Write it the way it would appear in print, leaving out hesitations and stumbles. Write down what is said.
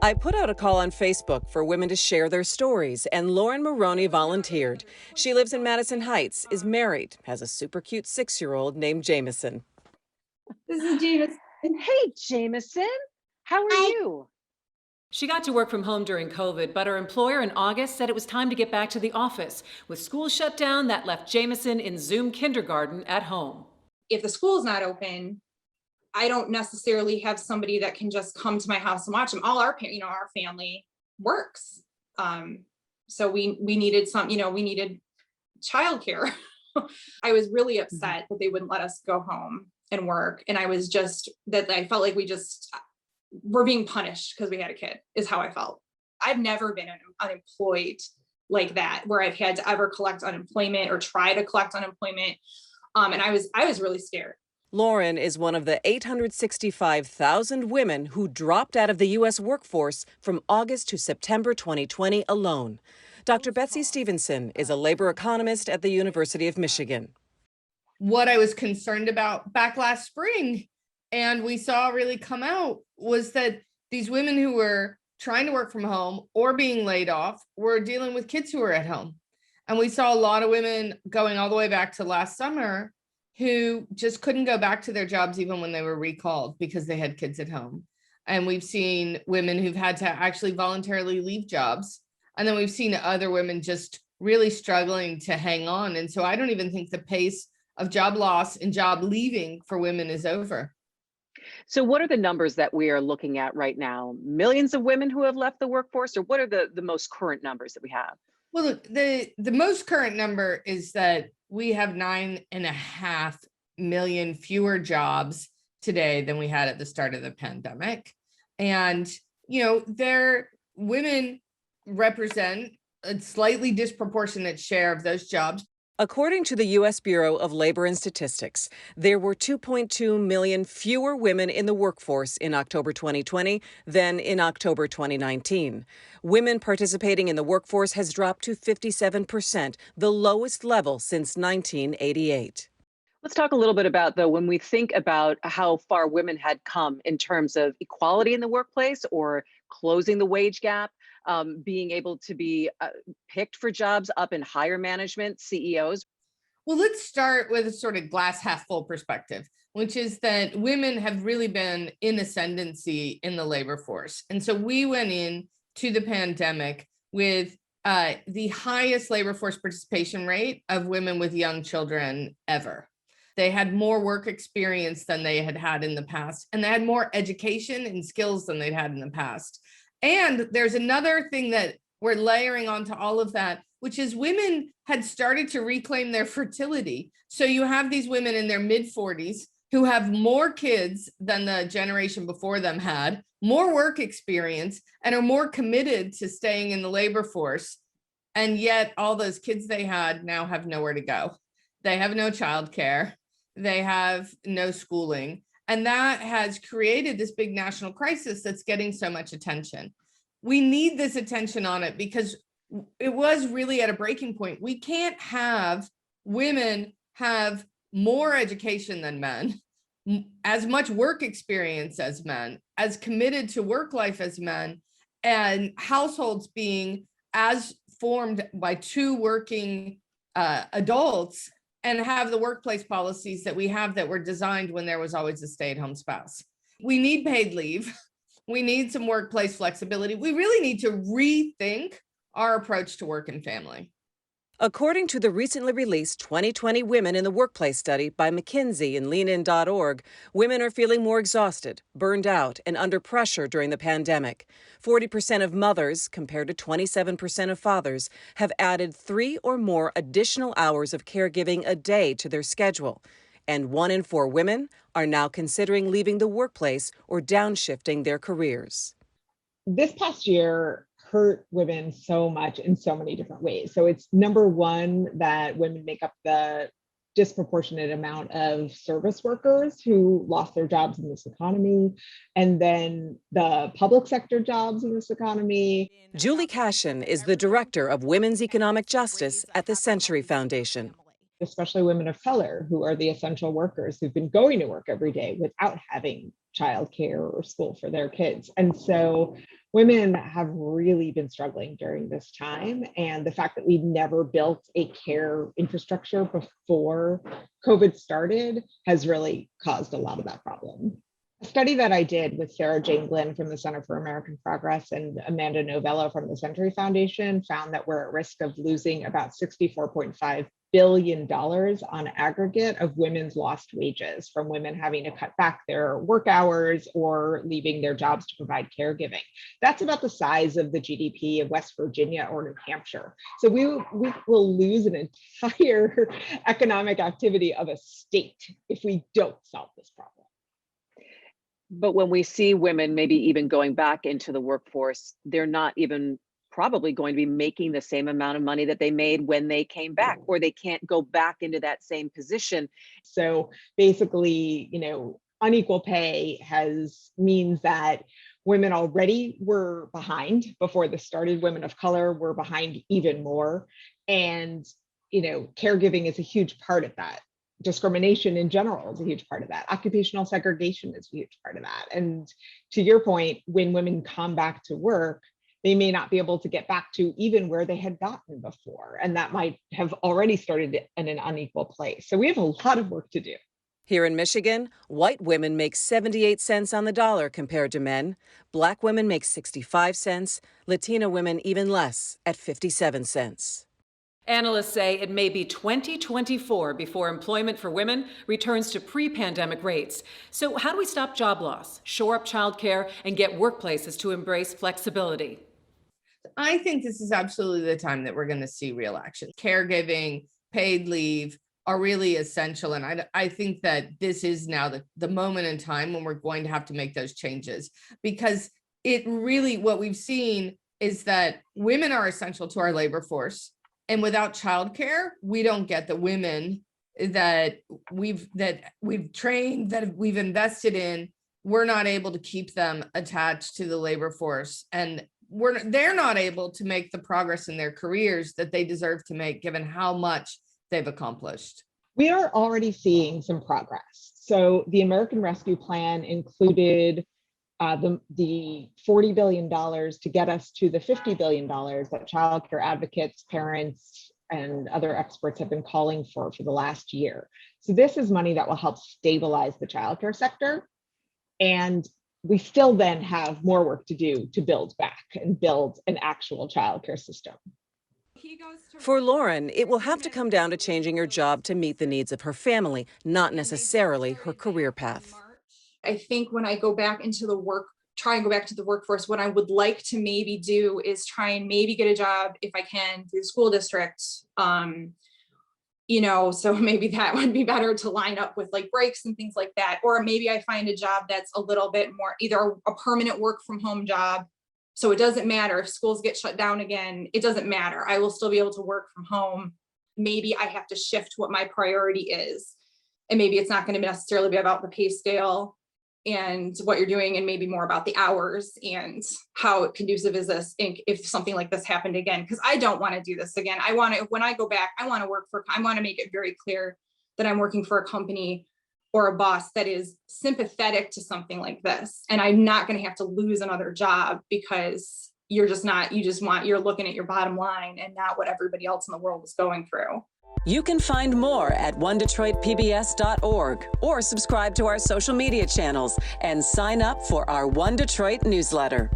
I put out a call on Facebook for women to share their stories, and Lauren Moroney volunteered. She lives in Madison Heights, is married, has a super cute 6-year-old named Jameson. This is Jameson. Hey, Jameson. How are you? She got to work from home during COVID, but her employer in August said it was time to get back to the office. With school shut down, that left Jameson in Zoom kindergarten at home. If the school's not open, I don't necessarily have somebody that can just come to my house and watch them. All our family works. So we needed we needed childcare. I was really upset that they wouldn't let us go home and work. And I felt like we're being punished because we had a kid, is how I felt. I've never been unemployed like that, where I've had to ever collect unemployment or try to collect unemployment. And I was really scared. Lauren is one of the 865,000 women who dropped out of the U.S. workforce from August to September 2020 alone. Dr. Betsey Stevenson is a labor economist at the University of Michigan. What I was concerned about back last spring, and we saw really come out, was that these women who were trying to work from home or being laid off were dealing with kids who were at home. And we saw a lot of women going all the way back to last summer who just couldn't go back to their jobs even when they were recalled because they had kids at home. And we've seen women who've had to actually voluntarily leave jobs. And then we've seen other women just really struggling to hang on. And so I don't even think the pace of job loss and job leaving for women is over. So what are the numbers that we are looking at right now? Millions of women who have left the workforce, or what are the most current numbers that we have? Well, look, the most current number is that we have 9.5 million fewer jobs today than we had at the start of the pandemic. And, women represent a slightly disproportionate share of those jobs. According to the U.S. Bureau of Labor and Statistics, there were 2.2 million fewer women in the workforce in October 2020 than in October 2019. Women participating in the workforce has dropped to 57%, the lowest level since 1988. Let's talk a little bit about, though, when we think about how far women had come in terms of equality in the workplace or closing the wage gap, being able to be picked for jobs up in higher management, CEOs. Well, let's start with a sort of glass half full perspective, which is that women have really been in ascendancy in the labor force. And so we went in to the pandemic with the highest labor force participation rate of women with young children ever. They had more work experience than they had had in the past, and they had more education and skills than they'd had in the past. And there's another thing that we're layering onto all of that, which is women had started to reclaim their fertility. So you have these women in their mid-40s who have more kids than the generation before them had, more work experience, and are more committed to staying in the labor force. And yet all those kids they had now have nowhere to go. They have no childcare. They have no schooling. And that has created this big national crisis that's getting so much attention. We need this attention on it because it was really at a breaking point. We can't have women have more education than men, as much work experience as men, as committed to work life as men, and households being as formed by two working adults, and have the workplace policies that we have that were designed when there was always a stay-at-home spouse. We need paid leave. We need some workplace flexibility. We really need to rethink our approach to work and family. According to the recently released 2020 Women in the Workplace study by McKinsey and leanin.org, women are feeling more exhausted, burned out, and under pressure during the pandemic. 40% of mothers, compared to 27% of fathers, have added 3 or more additional hours of caregiving a day to their schedule. And 1 in 4 women are now considering leaving the workplace or downshifting their careers. This past year hurt women so much in so many different ways. So it's number one that women make up the disproportionate amount of service workers who lost their jobs in this economy, and then the public sector jobs in this economy. Julie Kashen is the director of Women's Economic Justice at the Century Foundation. especially women of color, who are the essential workers who've been going to work every day without having childcare or school for their kids. And so women have really been struggling during this time. And the fact that we never built a care infrastructure before COVID started has really caused a lot of that problem. A study that I did with Sarah Jane Glynn from the Center for American Progress and Amanda Novello from the Century Foundation found that we're at risk of losing about $64.5 billion on aggregate of women's lost wages from women having to cut back their work hours or leaving their jobs to provide caregiving. That's about the size of the GDP of West Virginia or New Hampshire. So we will lose an entire economic activity of a state if we don't solve this problem. But when we see women maybe even going back into the workforce, they're not even probably going to be making the same amount of money that they made when they came back, or they can't go back into that same position. So basically, unequal pay means that women already were behind before this started. Women of color were behind even more. And, caregiving is a huge part of that. Discrimination in general is a huge part of that. Occupational segregation is a huge part of that. And to your point, when women come back to work, they may not be able to get back to even where they had gotten before. And that might have already started in an unequal place. So we have a lot of work to do. Here in Michigan, white women make 78 cents on the dollar compared to men. Black women make 65 cents. Latina women even less at 57 cents. Analysts say it may be 2024 before employment for women returns to pre-pandemic rates. So how do we stop job loss, shore up childcare, and get workplaces to embrace flexibility? I think this is absolutely the time that we're going to see real action. Caregiving, paid leave are really essential. And I think that this is now the moment in time when we're going to have to make those changes, because it really, what we've seen is that women are essential to our labor force. And without childcare, we don't get the women that we've trained, that we've invested in. We're not able to keep them attached to the labor force, and they're not able to make the progress in their careers that they deserve to make, given how much they've accomplished. We are already seeing some progress. So the American Rescue Plan included the $40 billion to get us to the $50 billion that childcare advocates, parents, and other experts have been calling for the last year. So this is money that will help stabilize the childcare sector. And we still then have more work to do to build back and build an actual childcare system. For Lauren, it will have to come down to changing her job to meet the needs of her family, not necessarily her career path. I think when I go back into try and go back to the workforce, what I would like to maybe do is try and maybe get a job, if I can, through the school district. So maybe that would be better to line up with like breaks and things like that. Or maybe I find a job that's a little bit more, either a permanent work from home job. So it doesn't matter if schools get shut down again, it doesn't matter. I will still be able to work from home. Maybe I have to shift what my priority is. And maybe it's not going to necessarily be about the pay scale and what you're doing, and maybe more about the hours and how conducive is this if something like this happened again, because I don't want to do this again. When I go back, I want to make it very clear that I'm working for a company or a boss that is sympathetic to something like this. And I'm not going to have to lose another job because you're looking at your bottom line and not what everybody else in the world is going through. You can find more at onedetroitpbs.org or subscribe to our social media channels and sign up for our One Detroit newsletter.